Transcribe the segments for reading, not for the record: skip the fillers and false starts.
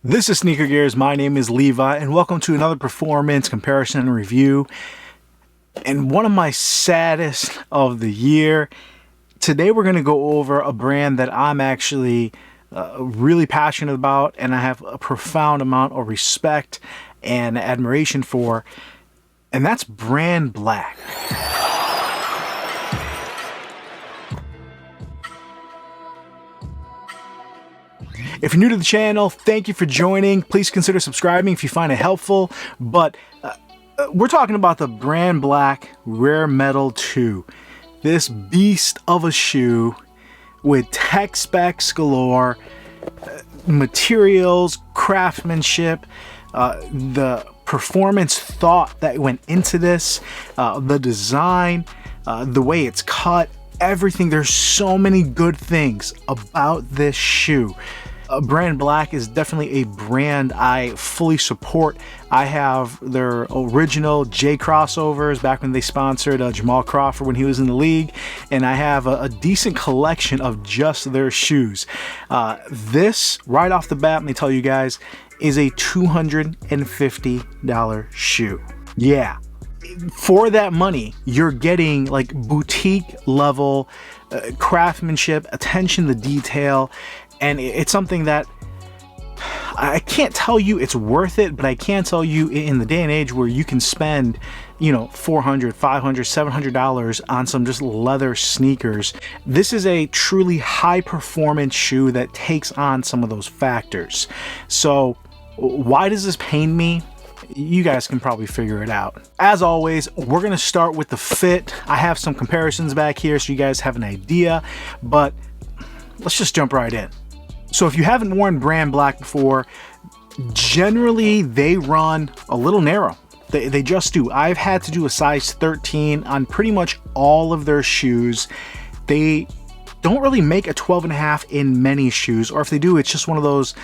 This is Sneaker Gears. My name is Levi, and welcome to another performance comparison and review. And one of my saddest of the year. Today we're going to go over a brand that I'm actually really passionate about, and I have a profound amount of respect and admiration for, and that's BrandBlack. If you're new to the channel, thank you for joining. Please consider subscribing if you find it helpful. But we're talking about the BrandBlack Rare Metal 2. This beast of a shoe with tech specs galore, materials, craftsmanship, the performance thought that went into this, the design, the way it's cut, everything. There's so many good things about this shoe. BrandBlack is definitely a brand I fully support. I have their original J crossovers back when they sponsored Jamal Crawford when he was in the league, and I have a decent collection of just their shoes. This, right off the bat, let me tell you guys, is a $250 shoe. Yeah. For that money, you're getting like boutique level craftsmanship, attention to detail, and it's something that I can't tell you it's worth it, but I can tell you in the day and age where you can spend, you know, $400, $500, $700 on some just leather sneakers, this is a truly high performance shoe that takes on some of those factors. So why does this pain me? You guys can probably figure it out. As always, we're going to start with the fit. I have some comparisons back here so you guys have an idea, but let's just jump right in. So if you haven't worn BrandBlack before, generally they run a little narrow. They just do. I've had to do a size 13 on pretty much all of their shoes. They don't really make a 12.5 in many shoes, or if they do, it's just one of those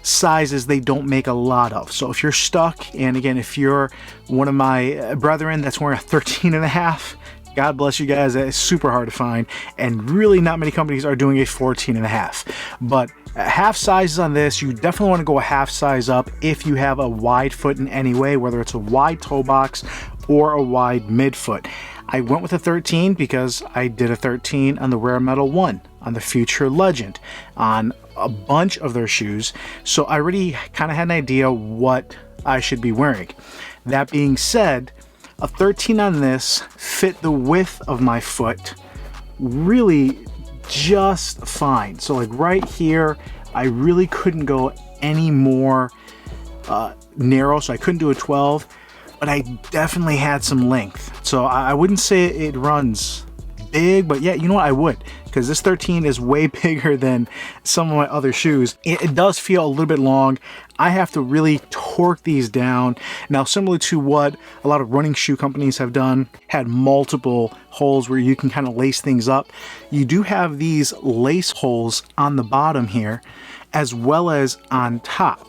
sizes they don't make a lot of. So if you're stuck, and again, if you're one of my brethren that's wearing a 13.5, God bless you guys. It's super hard to find, and really not many companies are doing a 14.5. But half sizes on this, you definitely want to go a half size up if you have a wide foot in any way, whether it's a wide toe box or a wide midfoot. I went with a 13 because I did a 13 on the Rare Metal 1, on the Future Legend, on a bunch of their shoes. So I already kind of had an idea what I should be wearing. That being said, a 13 on this fit the width of my foot really just fine. So like right here, I really couldn't go any more narrow, so I couldn't do a 12, but I definitely had some length. So I wouldn't say it runs big, but yeah, you know what, I would, because this 13 is way bigger than some of my other shoes. It does feel a little bit long. I have to really torque these down. Now, similar to what a lot of running shoe companies have done, had multiple holes where you can kind of lace things up. You do have these lace holes on the bottom here, as well as on top.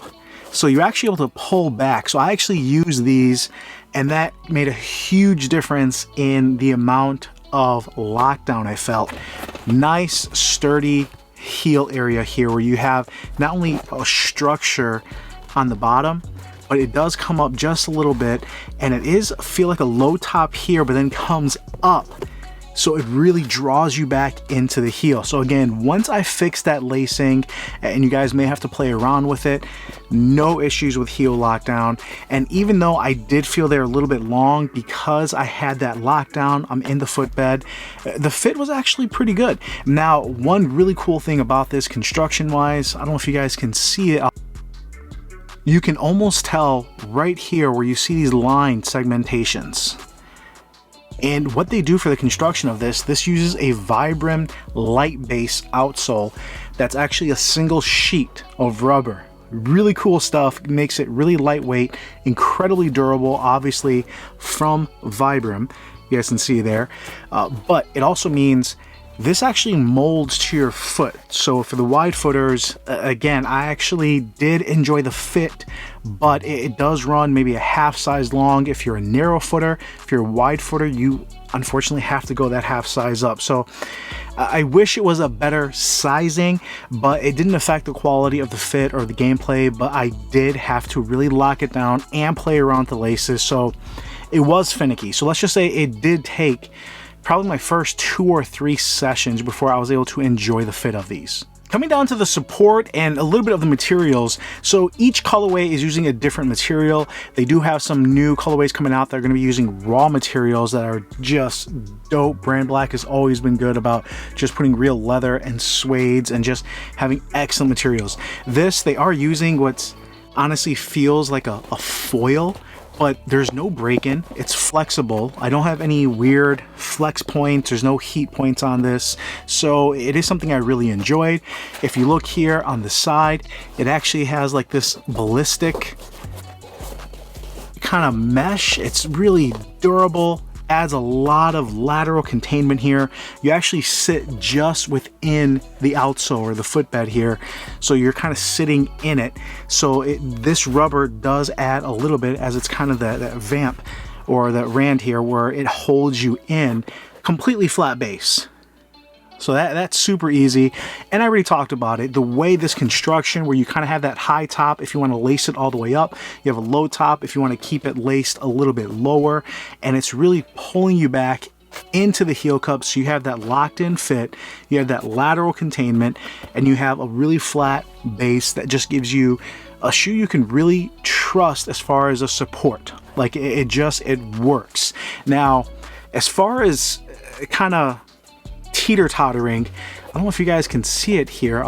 So you're actually able to pull back. So I actually use these, and that made a huge difference in the amount of lockdown I felt. Nice sturdy heel area here where you have not only a structure on the bottom, but it does come up just a little bit, and it is feel like a low top here, but then comes up, so it really draws you back into the heel. So again, once I fix that lacing, and you guys may have to play around with it, no issues with heel lockdown. And even though I did feel they're a little bit long because I had that lockdown, I'm in the footbed, the fit was actually pretty good. Now, one really cool thing about this construction wise, I don't know if you guys can see it, you can almost tell right here where you see these line segmentations. And what they do for the construction of this uses a Vibram light base outsole that's actually a single sheet of rubber. Really cool stuff, makes it really lightweight, incredibly durable, obviously from Vibram, you guys can see there, but it also means This actually molds to your foot. So for the wide footers, again, I actually did enjoy the fit, but it does run maybe a half size long. If you're a narrow footer, if you're a wide footer, you unfortunately have to go that half size up. So I wish it was a better sizing, but it didn't affect the quality of the fit or the gameplay, but I did have to really lock it down and play around the laces. So it was finicky. So let's just say it did take probably my first 2 or 3 sessions before I was able to enjoy the fit of these. Coming down to the support and a little bit of the materials, so each colorway is using a different material. They do have some new colorways coming out that are going to be using raw materials that are just dope. BrandBlack has always been good about just putting real leather and suedes and just having excellent materials. This, they are using what honestly feels like a foil, but there's no break-in. It's flexible. I don't have any weird flex points. There's no heat points on this. So it is something I really enjoyed. If you look here on the side, it actually has like this ballistic kind of mesh. It's really durable. Adds a lot of lateral containment here. You actually sit just within the outsole or the footbed here, so you're kind of sitting in it. So this rubber does add a little bit, as it's kind of that vamp or that rand here where it holds you in. Completely flat base. So that's super easy, and I already talked about it. The way this construction, where you kind of have that high top if you want to lace it all the way up, you have a low top if you want to keep it laced a little bit lower, and it's really pulling you back into the heel cup, so you have that locked in fit, you have that lateral containment, and you have a really flat base that just gives you a shoe you can really trust as far as a support. Like it works. Now, as far as kind of teeter-tottering, I don't know if you guys can see it here.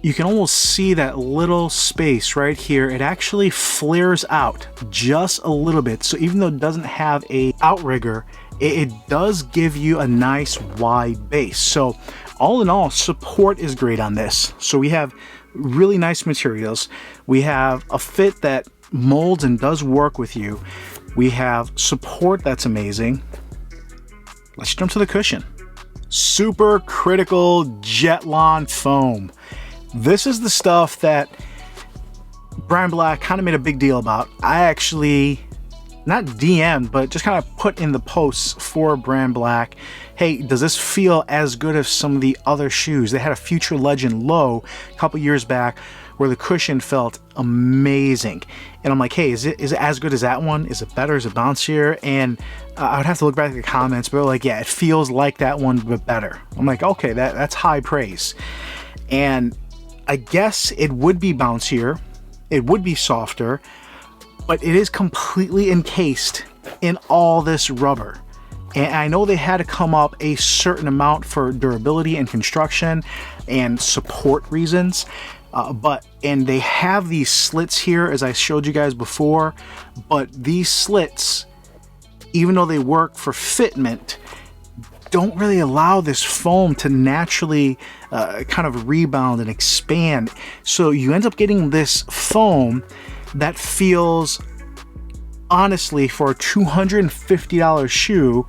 You can almost see that little space right here. It actually flares out just a little bit. So even though it doesn't have a outrigger, it does give you a nice wide base. So all in all, support is great on this. So we have really nice materials. We have a fit that molds and does work with you. We have support that's amazing. Let's jump to the cushion. Super critical Jetlon foam. This is the stuff that BrandBlack kind of made a big deal about. I actually not DM'd, but just kind of put in the posts for BrandBlack, hey, does this feel as good as some of the other shoes? They had a Future Legend low a couple years back where the cushion felt amazing. And I'm like, hey, is it as good as that one? Is it better? Is it bouncier? And I would have to look back at the comments, but like, yeah, it feels like that one, but better. I'm like, okay, that's high praise. And I guess it would be bouncier, it would be softer, but it is completely encased in all this rubber. And I know they had to come up a certain amount for durability and construction and support reasons. And they have these slits here, as I showed you guys before, but these slits, even though they work for fitment, don't really allow this foam to naturally kind of rebound and expand. So you end up getting this foam that feels, honestly, for a $250 shoe,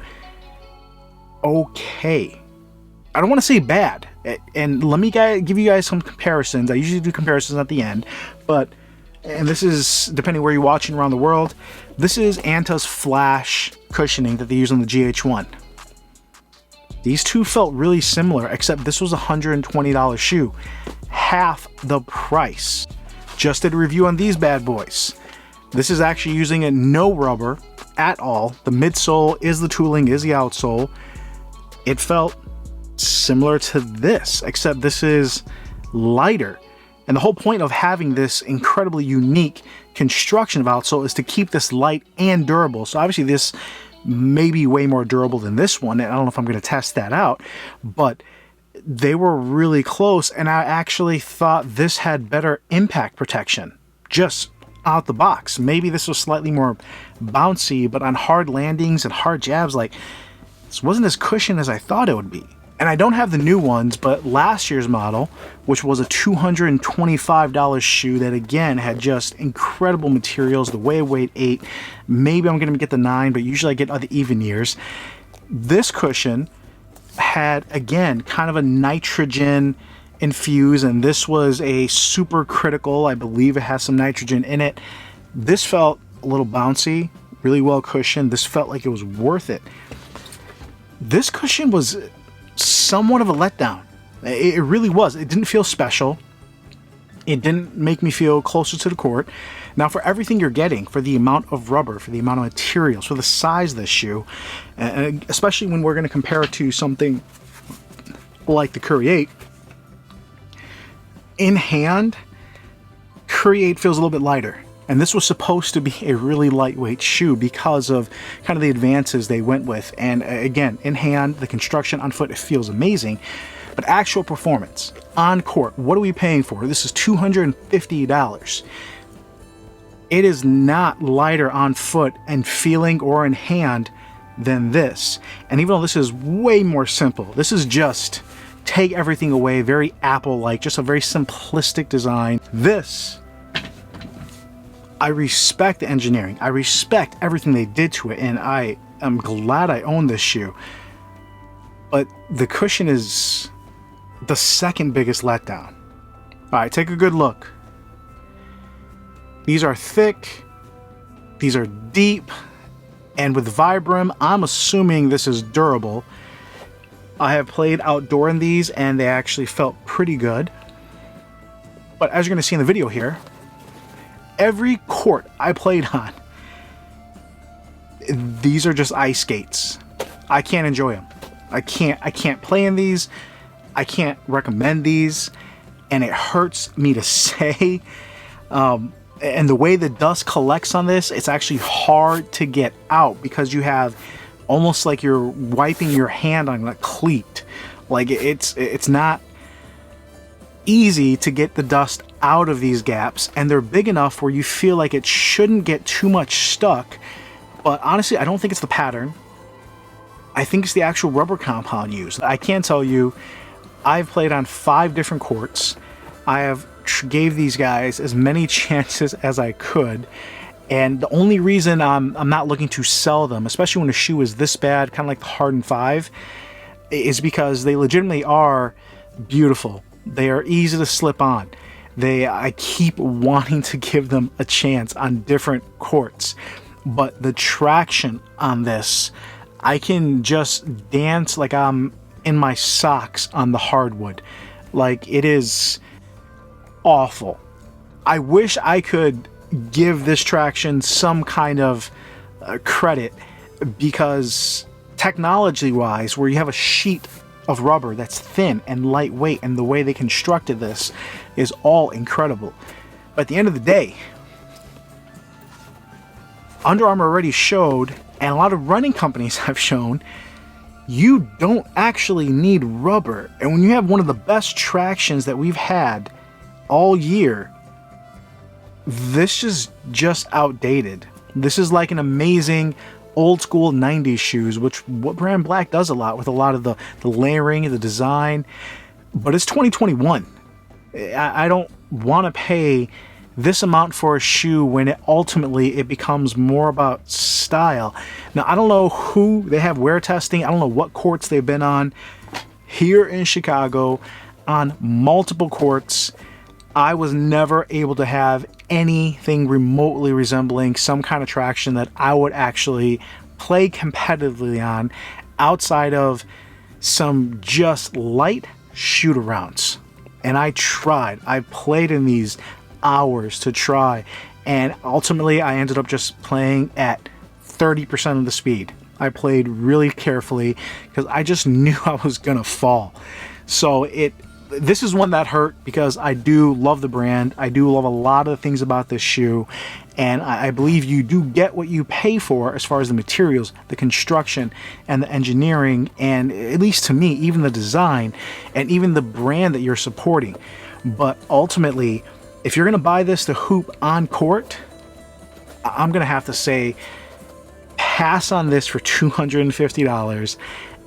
okay. I don't want to say bad, and let me give you guys some comparisons. I usually do comparisons at the end, and this is depending where you're watching around the world. This is Anta's Flash cushioning that they use on the GH1. These two felt really similar, except this was a $120 shoe, half the price. Just did a review on these bad boys. This is actually using no rubber at all. The midsole is the tooling, is the outsole. It felt similar to this, except this is lighter. And the whole point of having this incredibly unique construction of outsole is to keep this light and durable. So obviously this may be way more durable than this one, and I don't know if I'm going to test that out, but they were really close, and I actually thought this had better impact protection just out the box. Maybe this was slightly more bouncy, but on hard landings and hard jabs, like, this wasn't as cushioned as I thought it would be. And I don't have the new ones, but last year's model, which was a $225 shoe that again had just incredible materials, the way it weighed 8. Maybe I'm going to get the 9, but usually I get the even years. This cushion had, again, kind of a nitrogen infuse, and this was a super critical. I believe it has some nitrogen in it. This felt a little bouncy, really well cushioned. This felt like it was worth it. This cushion was somewhat of a letdown. It really was. It didn't feel special. It didn't make me feel closer to the court. Now, for everything you're getting, for the amount of rubber, for the amount of materials, for the size of this shoe, and especially when we're going to compare it to something like the Curry 8, in hand, Curry 8 feels a little bit lighter. And this was supposed to be a really lightweight shoe because of kind of the advances they went with. And again, in hand, the construction on foot, it feels amazing. But actual performance on court, what are we paying for? This is $250. It is not lighter on foot and feeling or in hand than this. And even though this is way more simple, this is just take everything away, very Apple-like, just a very simplistic design. This, I respect the engineering. I respect everything they did to it, and I am glad I own this shoe. But the cushion is the second biggest letdown. All right, take a good look. These are thick, these are deep, and with Vibram, I'm assuming this is durable. I have played outdoor in these, and they actually felt pretty good. But as you're going to see in the video here, every court I played on, these are just ice skates. I can't enjoy them. I can't play in these. I can't recommend these, and it hurts me to say. And the way the dust collects on this, it's actually hard to get out because you have almost like you're wiping your hand on a cleat. Like it's not easy to get the dust out of these gaps, and they're big enough where you feel like it shouldn't get too much stuck. But honestly, I don't think it's the pattern. I think it's the actual rubber compound used. I can tell you, I've played on 5 different courts. I have gave these guys as many chances as I could, and the only reason I'm not looking to sell them, especially when a shoe is this bad, kind of like the Harden 5, is because they legitimately are beautiful. They are easy to slip on. I keep wanting to give them a chance on different courts, but the traction on this, I can just dance like I'm in my socks on the hardwood. Like, it is awful. I wish I could give this traction some kind of credit, because technology wise, where you have a sheet of rubber that's thin and lightweight, and the way they constructed this is all incredible. But at the end of the day, Under Armour already showed, and a lot of running companies have shown, you don't actually need rubber. And when you have one of the best tractions that we've had all year, this is just outdated. This is like an amazing old school 90s shoes, which what BrandBlack does a lot with a lot of the layering, the design. But it's 2021. I don't want to pay this amount for a shoe when it becomes more about style. Now, I don't know who they have wear testing. I don't know what courts they've been on. Here in Chicago, on multiple courts, I was never able to have anything remotely resembling some kind of traction that I would actually play competitively on outside of some just light shoot-arounds. And I tried. I played in these hours to try, and ultimately I ended up just playing at 30% of the speed. I played really carefully because I just knew I was gonna fall. So this is one that hurt, because I do love the brand. I do love a lot of the things about this shoe, and I believe you do get what you pay for as far as the materials, the construction, and the engineering, and at least to me, even the design, and even the brand that you're supporting. But ultimately, if you're gonna buy this to hoop on court, I'm gonna have to say, pass on this for $250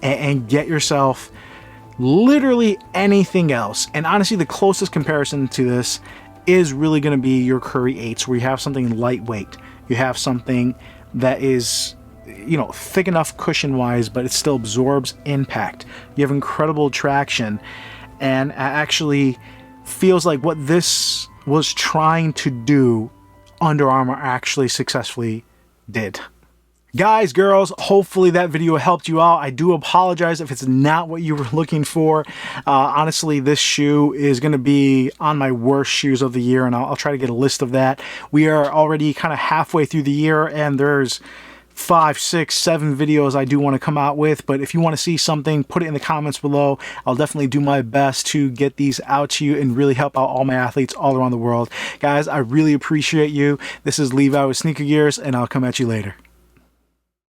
and get yourself literally anything else. And honestly, the closest comparison to this is really going to be your Curry 8s, where you have something lightweight. You have something that is you know, thick enough cushion wise, but it still absorbs impact. You have incredible traction, and actually feels like what this was trying to do, Under Armour actually successfully did. Guys, girls, hopefully that video helped you out. I do apologize if it's not what you were looking for. Honestly, this shoe is going to be on my worst shoes of the year, and I'll try to get a list of that. We are already kind of halfway through the year, and there's 5, 6, 7 videos I do want to come out with, but if you want to see something, put it in the comments below. I'll definitely do my best to get these out to you and really help out all my athletes all around the world. Guys, I really appreciate you. This is Levi with Sneaker Gears, and I'll come at you later.